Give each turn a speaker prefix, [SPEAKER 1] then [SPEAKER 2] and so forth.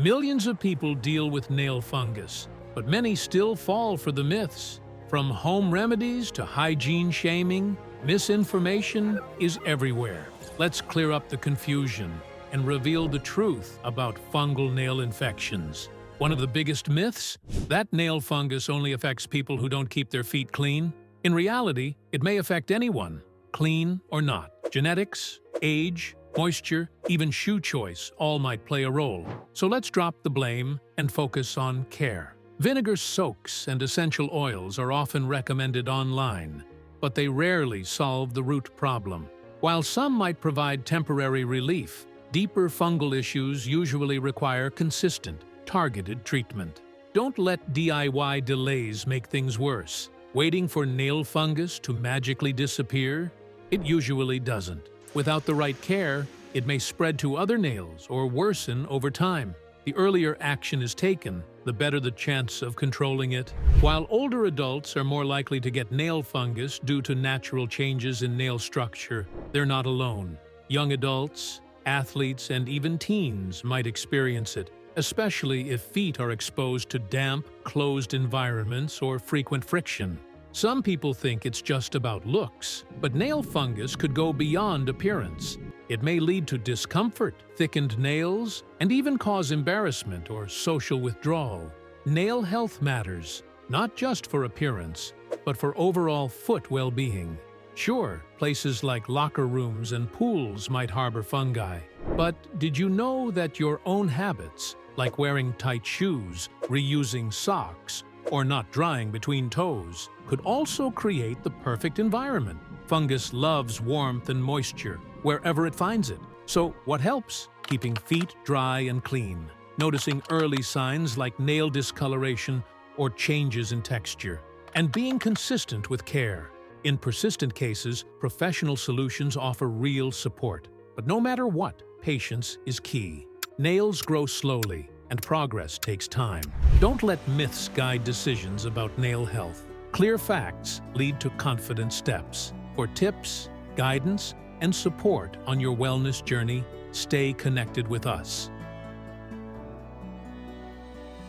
[SPEAKER 1] Millions of people deal with nail fungus, but many still fall for the myths. From home remedies to hygiene shaming, misinformation is everywhere. Let's clear up the confusion and reveal the truth about fungal nail infections. One of the biggest myths? That nail fungus only affects people who don't keep their feet clean. In reality, it may affect anyone, clean or not. Genetics, age, moisture, even shoe choice all might play a role. So let's drop the blame and focus on care. Vinegar soaks and essential oils are often recommended online, but they rarely solve the root problem. While some might provide temporary relief, deeper fungal issues usually require consistent, targeted treatment. Don't let DIY delays make things worse. Waiting for nail fungus to magically disappear? It usually doesn't. Without the right care, it may spread to other nails or worsen over time. The earlier action is taken, the better the chance of controlling it. While older adults are more likely to get nail fungus due to natural changes in nail structure, they're not alone. Young adults, athletes, and even teens might experience it, especially if feet are exposed to damp, closed environments or frequent friction. Some people think it's just about looks, but nail fungus could go beyond appearance. It may lead to discomfort, thickened nails, and even cause embarrassment or social withdrawal. Nail health matters, not just for appearance, but for overall foot well-being. Sure, places like locker rooms and pools might harbor fungi, but did you know that your own habits, like wearing tight shoes, reusing socks, or not drying between toes, could also create the perfect environment? Fungus loves warmth and moisture wherever it finds it. So what helps? Keeping feet dry and clean, noticing early signs like nail discoloration or changes in texture, and being consistent with care. In persistent cases, professional solutions offer real support. But no matter what, patience is key. Nails grow slowly, and progress takes time. Don't let myths guide decisions about nail health. Clear facts lead to confident steps. For tips, guidance, and support on your wellness journey, stay connected with us.